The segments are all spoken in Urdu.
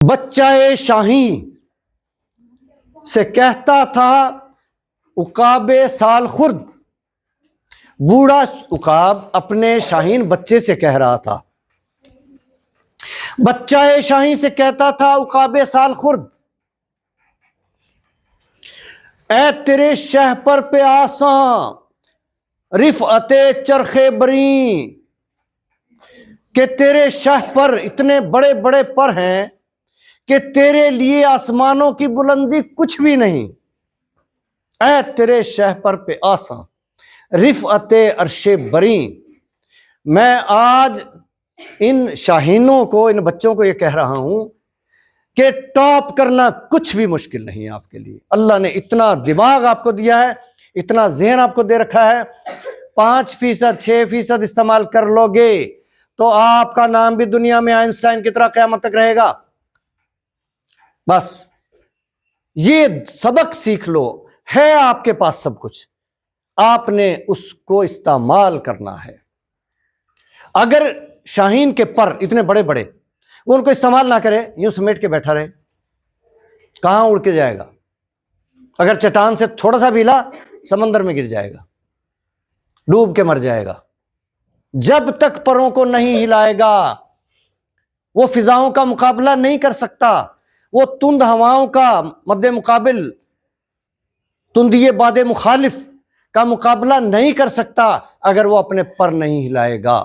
بچہ شاہین سے کہتا تھا عقاب سال خورد. بوڑھا عقاب اپنے شاہین بچے سے کہہ رہا تھا. بچہ شاہین سے کہتا تھا عقاب سال خورد، اے تیرے شہ پر پہ آساں رفعت چرخ بریں، کہ تیرے شہ پر اتنے بڑے بڑے پر ہیں کہ تیرے لیے آسمانوں کی بلندی کچھ بھی نہیں. اے تیرے شہ پر پہ آساں رفعت عرش بریں. میں آج ان شاہینوں کو، ان بچوں کو یہ کہہ رہا ہوں کہ ٹاپ کرنا کچھ بھی مشکل نہیں ہے آپ کے لیے. اللہ نے اتنا دماغ آپ کو دیا ہے، اتنا ذہن آپ کو دے رکھا ہے. 5%، 6% استعمال کر لو گے تو آپ کا نام بھی دنیا میں آئنسٹائن کی طرح قیامت تک رہے گا. بس یہ سبق سیکھ لو، ہے آپ کے پاس سب کچھ، آپ نے اس کو استعمال کرنا ہے. اگر شاہین کے پر اتنے بڑے بڑے وہ ان کو استعمال نہ کرے، یوں سمیٹ کے بیٹھا رہے، کہاں اڑ کے جائے گا؟ اگر چٹان سے تھوڑا سا بھی ہلا سمندر میں گر جائے گا، ڈوب کے مر جائے گا. جب تک پروں کو نہیں ہلائے گا وہ فضاؤں کا مقابلہ نہیں کر سکتا، وہ تند ہواؤں کا مد مقابل تندیے باد مخالف کا مقابلہ نہیں کر سکتا اگر وہ اپنے پر نہیں ہلائے گا.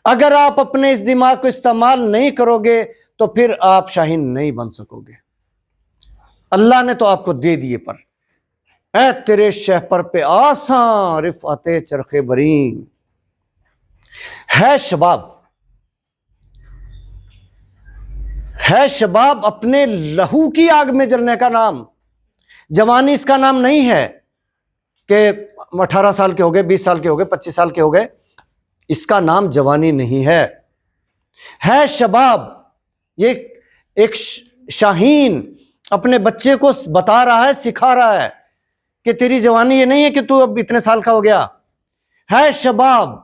اگر آپ اپنے اس دماغ کو استعمال نہیں کرو گے تو پھر آپ شاہین نہیں بن سکو گے. اللہ نے تو آپ کو دے دیے پر. اے تیرے شہ پر پہ آساں رفعت چرخ بریں. ہے شباب اپنے لہو کی آگ میں جلنے کا نام. جوانی اس کا نام نہیں ہے کہ 18 سال کے ہو گئے، 20 سال کے ہو گئے، 25 سال کے ہو گئے. اس کا نام جوانی نہیں ہے. ہے شباب. یہ ایک شاہین اپنے بچے کو بتا رہا ہے، سکھا رہا ہے کہ تیری جوانی یہ نہیں ہے کہ تو اب اتنے سال کا ہو گیا. ہے شباب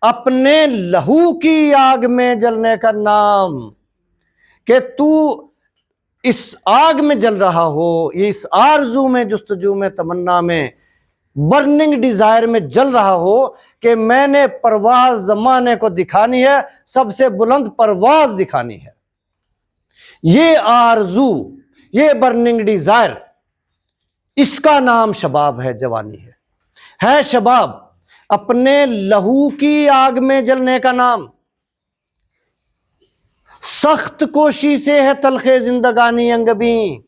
اپنے لہو کی آگ میں جلنے کا نام، کہ تو اس آگ میں جل رہا ہو، اس آرزو میں، جستجو میں، تمنا میں، برننگ ڈیزائر میں جل رہا ہو کہ میں نے پرواز زمانے کو دکھانی ہے، سب سے بلند پرواز دکھانی ہے. یہ آرزو، یہ برننگ ڈیزائر، اس کا نام شباب ہے، جوانی ہے. ہے شباب اپنے لہو کی آگ میں جلنے کا نام. سخت کوشی سے ہے تلخ زندگانی انگبیں.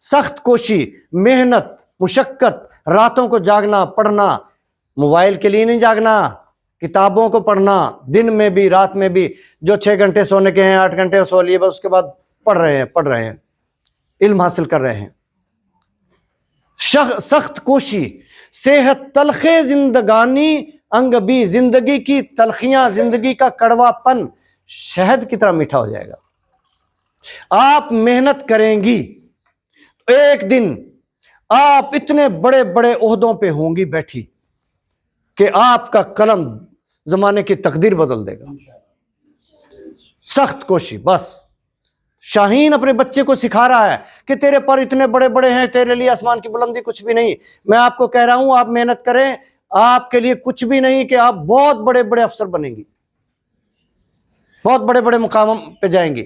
سخت کوشی، محنت، مشقت، راتوں کو جاگنا، پڑھنا، موبائل کے لیے نہیں جاگنا، کتابوں کو پڑھنا، دن میں بھی رات میں بھی. جو 6 گھنٹے سونے کے ہیں 8 گھنٹے سو لیے، بس اس کے بعد پڑھ رہے ہیں، علم حاصل کر رہے ہیں. سخت کوشی سے ہے تلخ زندگانی انگبی. زندگی کی تلخیاں، زندگی کا کڑوا پن شہد کی طرح میٹھا ہو جائے گا. آپ محنت کریں گی تو ایک دن آپ اتنے بڑے بڑے عہدوں پہ ہوں گی بیٹھی کہ آپ کا قلم زمانے کی تقدیر بدل دے گا. سخت کوشی. بس شاہین اپنے بچے کو سکھا رہا ہے کہ تیرے پر اتنے بڑے بڑے ہیں، تیرے لیے آسمان کی بلندی کچھ بھی نہیں. میں آپ کو کہہ رہا ہوں آپ محنت کریں، آپ کے لیے کچھ بھی نہیں کہ آپ بہت بڑے بڑے افسر بنیں گی، بہت بڑے بڑے مقام پہ جائیں گے.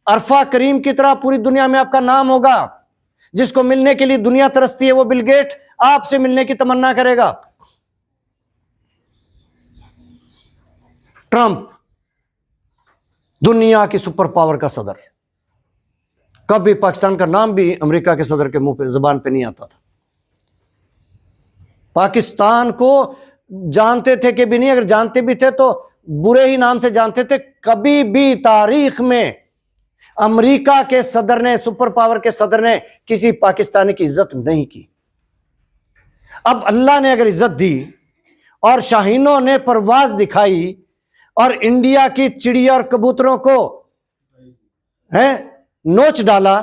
عرفہ کریم کی طرح پوری دنیا میں آپ کا نام ہوگا. جس کو ملنے کے لیے دنیا ترستی ہے وہ بل گیٹ آپ سے ملنے کی تمنا کرے گا. ٹرمپ دنیا کی سپر پاور کا صدر، کبھی پاکستان کا نام بھی امریکہ کے صدر کے منہ پہ، زبان پہ نہیں آتا تھا. پاکستان کو جانتے تھے کہ بھی نہیں، اگر جانتے بھی تھے تو برے ہی نام سے جانتے تھے. کبھی بھی تاریخ میں امریکہ کے صدر نے، سپر پاور کے صدر نے کسی پاکستانی کی عزت نہیں کی. اب اللہ نے اگر عزت دی اور شاہینوں نے پرواز دکھائی اور انڈیا کی چڑیا اور کبوتروں کو نوچ ڈالا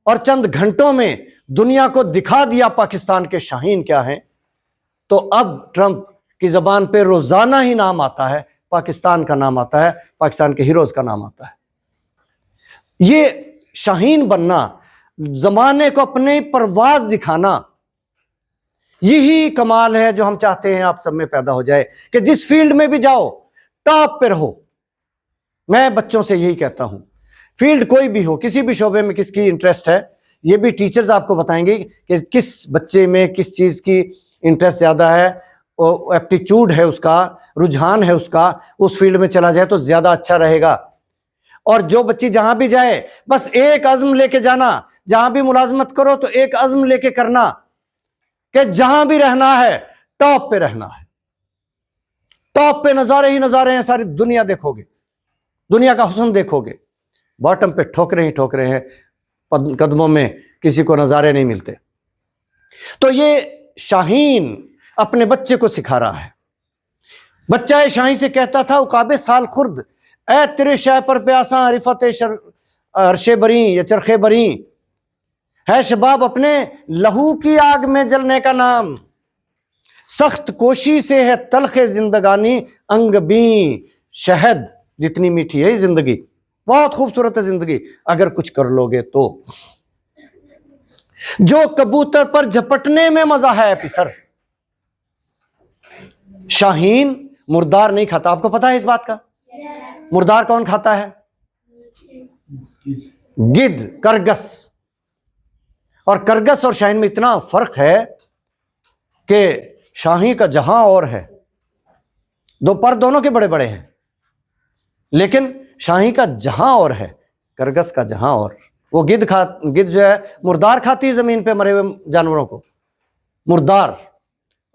اور چند گھنٹوں میں دنیا کو دکھا دیا پاکستان کے شاہین کیا ہیں، تو اب ٹرمپ کی زبان پہ روزانہ ہی نام آتا ہے، پاکستان کا نام آتا ہے، پاکستان کے ہیروز کا نام آتا ہے. یہ شاہین بننا، زمانے کو اپنی پرواز دکھانا، یہی کمال ہے جو ہم چاہتے ہیں آپ سب میں پیدا ہو جائے کہ جس فیلڈ میں بھی جاؤ ٹاپ پہ رہو۔ میں بچوں سے یہی کہتا ہوں، فیلڈ کوئی بھی ہو، کسی بھی شعبے میں کس کی انٹرسٹ ہے، یہ بھی ٹیچرز آپ کو بتائیں گے کہ کس بچے میں کس چیز کی انٹرسٹ زیادہ ہے، ایپٹیچیوڈ ہے اس کا، رجحان ہے اس کا، اس فیلڈ میں چلا جائے تو زیادہ اچھا رہے گا۔ اور جو بچی جہاں بھی جائے بس ایک عزم لے کے جانا، جہاں بھی ملازمت کرو تو ایک عزم لے کے کرنا کہ جہاں بھی رہنا ہے ٹاپ پہ رہنا ہے، ٹاپ پہ نظارے ہی نظارے ہیں، ساری دنیا دیکھو گے، دنیا کا حسن دیکھو گے، باٹم پہ ٹھوکرے ہی ٹھوکرے ہیں، قدموں میں کسی کو نظارے نہیں ملتے۔ تو یہ شاہین اپنے بچے کو سکھا رہا ہے۔ بچہ شاہین سے کہتا تھا عقاب سال خورد، اے تیرے شہ پر پیاساں رفت عرش بریں یا چرخ بریں، ہے شباب اپنے لہو کی آگ میں جلنے کا نام، سخت کوشی سے ہے تلخ زندگانی انگ بیں، شہد جتنی میٹھی ہے زندگی، بہت خوبصورت ہے زندگی اگر کچھ کر لو گے تو۔ جو کبوتر پر جھپٹنے میں مزہ ہے پسر، شاہین مردار نہیں کھاتا، آپ کو پتا ہے اس بات کا؟ مردار کون کھاتا ہے؟ گدھ، کرگس۔ اور کرگس اور شاہین میں اتنا فرق ہے کہ شاہین کا جہاں اور ہے، دو پر دونوں کے بڑے بڑے ہیں، لیکن شاہین کا جہاں اور ہے، کرگس کا جہاں اور۔ وہ گدھ جو ہے مردار کھاتی ہے، زمین پہ مرے ہوئے جانوروں کو، مردار۔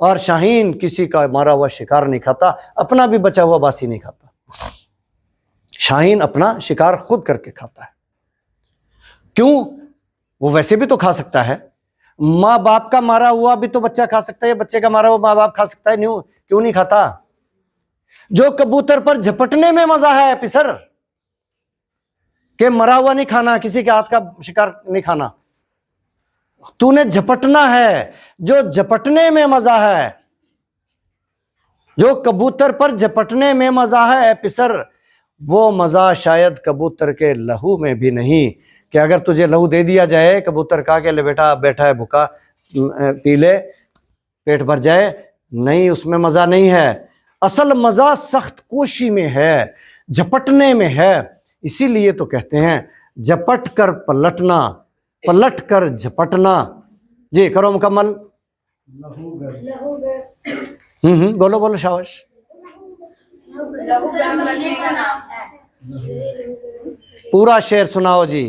اور شاہین کسی کا مارا ہوا شکار نہیں کھاتا، اپنا بھی بچا ہوا باسی نہیں کھاتا۔ شاہین اپنا شکار خود کر کے کھاتا ہے۔ کیوں؟ وہ ویسے بھی تو کھا سکتا ہے، ماں باپ کا مارا ہوا بھی تو بچہ کھا سکتا ہے، بچے کا مارا ہوا ماں باپ کھا سکتا ہے، کیوں نہیں کھاتا؟ جو کبوتر پر جھپٹنے میں مزہ ہے پسر، کہ مرا ہوا نہیں کھانا، کسی کے ہاتھ کا شکار نہیں کھانا، تو نے جھپٹنا ہے، جو جھپٹنے میں مزہ ہے، جو کبوتر پر جھپٹنے میں مزہ ہے پسر، وہ مزہ شاید کبوتر کے لہو میں بھی نہیں، کہ اگر تجھے لہو دے دیا جائے کبوتر کا کہ لے بیٹا بیٹھا ہے بھوکا پی لے پیٹ بھر جائے، نہیں، اس میں مزہ نہیں ہے۔ اصل مزہ سخت کوشی میں ہے، جھپٹنے میں ہے۔ اسی لیے تو کہتے ہیں جھپٹ کر پلٹنا، پلٹ کر جھپٹنا۔ جی کرو مکمل، بولو بولو شاباش۔ پورا شعر سناؤ جی۔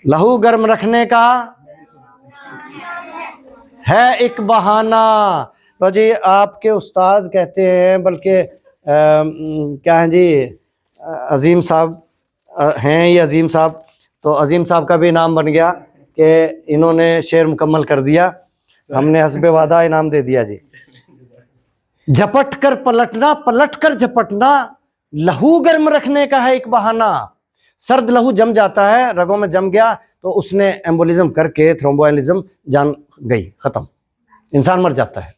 لہو گرم رکھنے کا ہے ایک بہانہ۔ تو جی آپ کے استاد کہتے ہیں، بلکہ کیا ہیں جی، عظیم صاحب ہیں یہ عظیم صاحب، تو عظیم صاحب کا بھی انعام بن گیا کہ انہوں نے شعر مکمل کر دیا، ہم نے حسب وعدہ انعام دے دیا جی۔ جھپٹ کر پلٹنا، پلٹ کر جھپٹنا، لہو گرم رکھنے کا ہے ایک بہانہ۔ سرد لہو جم جاتا ہے، رگوں میں جم گیا تو اس نے ایمبولزم کر کے تھرومبولیزم جان گئی، ختم، انسان مر جاتا ہے۔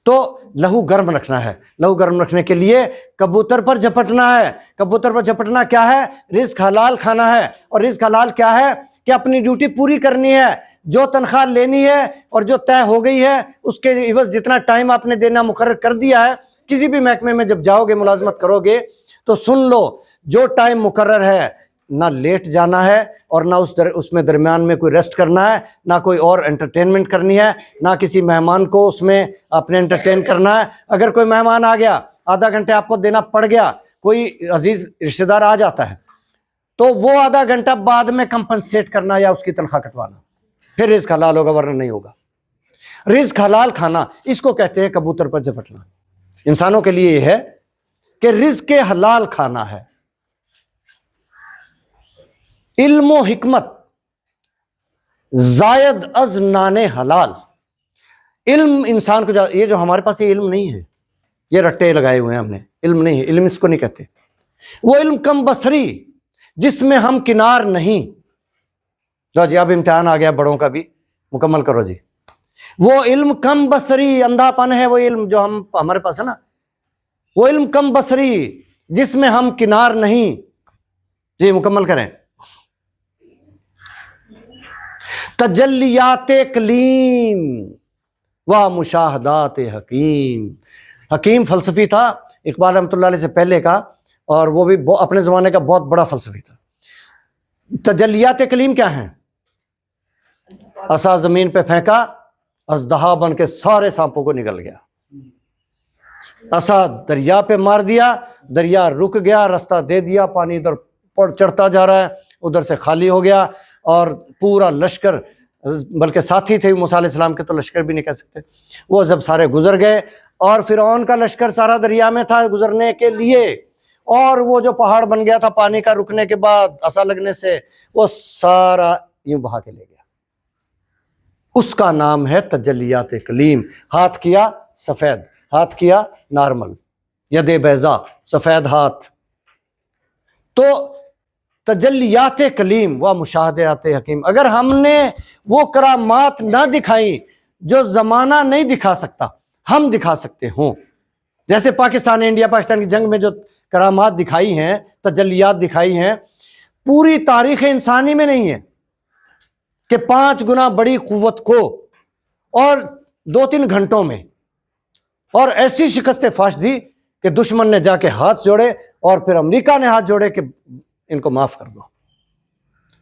تو لہو گرم رکھنا ہے، لہو گرم رکھنے کے لیے کبوتر پر جھپٹنا ہے۔ کبوتر پر جھپٹنا کیا ہے؟ رزق حلال کھانا ہے۔ اور رزق حلال کیا ہے؟ کہ اپنی ڈیوٹی پوری کرنی ہے، جو تنخواہ لینی ہے اور جو طے ہو گئی ہے اس کے عوض جتنا ٹائم آپ نے دینا مقرر کر دیا ہے۔ کسی بھی محکمے میں جب جاؤ گے ملازمت کرو گے تو سن لو، جو ٹائم مقرر ہے نہ لیٹ جانا ہے اور نہ اس میں درمیان میں کوئی ریسٹ کرنا ہے، نہ کوئی اور انٹرٹینمنٹ کرنی ہے، نہ کسی مہمان کو اس میں آپ نے انٹرٹین کرنا ہے۔ اگر کوئی مہمان آ گیا، آدھا گھنٹے آپ کو دینا پڑ گیا، کوئی عزیز رشتہ دار آ جاتا ہے تو وہ آدھا گھنٹہ بعد میں کمپنسیٹ کرنا یا اس کی تنخواہ کٹوانا، پھر رزق حلال ہوگا ورنہ نہیں ہوگا۔ رزق حلال کھانا، اس کو کہتے ہیں کبوتر پر جھپٹنا۔ انسانوں کے لیے یہ ہے کہ رزق حلال کھانا ہے۔ علم و حکمت زائد از نان حلال۔ علم انسان کو یہ جو ہمارے پاس یہ علم نہیں ہے، یہ رٹے لگائے ہوئے ہیں ہم نے، علم نہیں ہے، علم اس کو نہیں کہتے۔ وہ علم کم بصری جس میں ہم کنار نہیں۔ لو جی اب امتحان آ گیا بڑوں کا بھی، مکمل کرو جی۔ وہ علم کم بصری، اندھا پن ہے وہ علم جو ہمارے پاس ہے نا، وہ علم کم بصری جس میں ہم کنار نہیں۔ جی مکمل کریں. تجلیات کلیم و مشاہدات حکیم. حکیم فلسفی تھا اقبال رحمۃ اللہ علیہ سے پہلے کا، اور وہ بھی اپنے زمانے کا بہت بڑا فلسفی تھا. تجلیات کلیم کیا ہیں؟ عصا زمین پہ پھینکا، اژدہا بن کے سارے سانپوں کو نگل گیا. عصا دریا پہ مار دیا، دریا رک گیا، راستہ دے دیا، پانی ادھر چڑھتا جا رہا ہے، ادھر سے خالی ہو گیا، اور پورا لشکر، بلکہ ساتھی تھے موسیٰ علیہ السلام کے تو لشکر بھی نہیں کہہ سکتے، وہ جب سارے گزر گئے، اور فرعون کا لشکر سارا دریا میں تھا گزرنے کے لیے، اور وہ جو پہاڑ بن گیا تھا پانی کا رکنے کے بعد عصا لگنے سے، وہ سارا یوں بہا کے لے گیا. اس کا نام ہے تجلیات کلیم. ہاتھ کیا سفید، ہاتھ کیا نارمل، ید بیضا، سفید ہاتھ. تو تجلیات کلیم و مشاہدات حکیم. اگر ہم نے وہ کرامات نہ دکھائیں جو زمانہ نہیں دکھا سکتا، ہم دکھا سکتے ہوں. جیسے پاکستان انڈیا پاکستان کی جنگ میں جو کرامات دکھائی ہیں، تجلیات دکھائی ہیں، پوری تاریخ انسانی میں نہیں ہے کہ 5 گنا بڑی قوت کو اور 2-3 گھنٹوں میں، اور ایسی شکست فاش دی کہ دشمن نے جا کے ہاتھ جوڑے، اور پھر امریکہ نے ہاتھ جوڑے کہ ان کو معاف کر دو.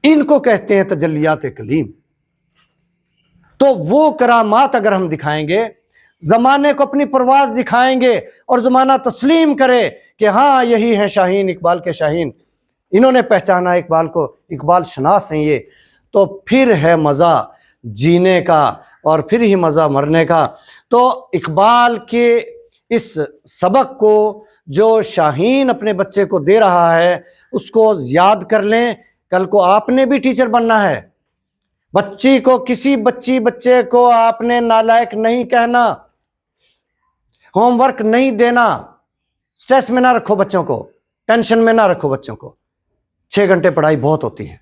ان کو کہتے ہیں تجلیات کلیم. تو وہ کرامات اگر ہم دکھائیں گے، زمانے کو اپنی پرواز دکھائیں گے، اور زمانہ تسلیم کرے کہ ہاں یہی ہیں شاہین، اقبال کے شاہین، انہوں نے پہچانا اقبال کو، اقبال شناس ہیں یہ، تو پھر ہے مزہ جینے کا، اور پھر ہی مزہ مرنے کا. تو اقبال کے اس سبق کو جو شاہین اپنے بچے کو دے رہا ہے، اس کو یاد کر لیں. کل کو آپ نے بھی ٹیچر بننا ہے. بچی کو، کسی بچے کو آپ نے نالائق نہیں کہنا، ہوم ورک نہیں دینا، سٹریس میں نہ رکھو بچوں کو، ٹینشن میں نہ رکھو بچوں کو. 6 گھنٹے پڑھائی بہت ہوتی ہے،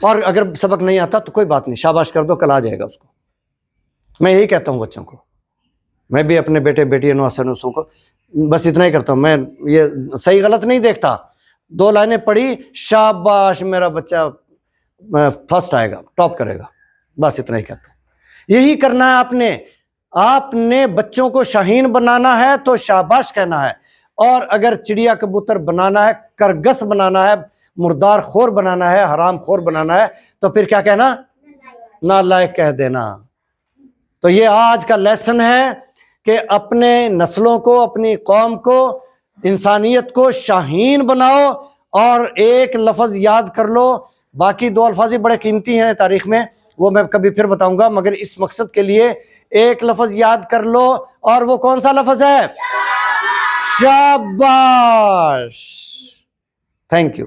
اور اگر سبق نہیں آتا تو کوئی بات نہیں، شاباش کر دو، کل آ جائے گا اس کو. میں یہی کہتا ہوں بچوں کو. میں بھی اپنے بیٹے بیٹی نواسوں کو بس اتنا ہی کرتا ہوں. میں یہ صحیح غلط نہیں دیکھتا. 2 لائنیں پڑھی، شاباش میرا بچہ فرسٹ آئے گا، ٹاپ کرے گا، بس اتنا ہی کہتا ہوں. یہی کرنا ہے آپ نے بچوں کو شاہین بنانا ہے تو شاباش کہنا ہے، اور اگر چڑیا کبوتر بنانا ہے، کرگس بنانا ہے، مردار خور بنانا ہے، حرام خور بنانا ہے، تو پھر کیا کہنا؟ نالائق کہہ دینا. تو یہ آج کا لیسن ہے کہ اپنے نسلوں کو، اپنی قوم کو، انسانیت کو شاہین بناؤ، اور ایک لفظ یاد کر لو. باقی 2 الفاظ ہی بڑے قیمتی ہیں تاریخ میں، وہ میں کبھی پھر بتاؤں گا، مگر اس مقصد کے لیے ایک لفظ یاد کر لو، اور وہ کون سا لفظ ہے؟ شاباش. Thank you.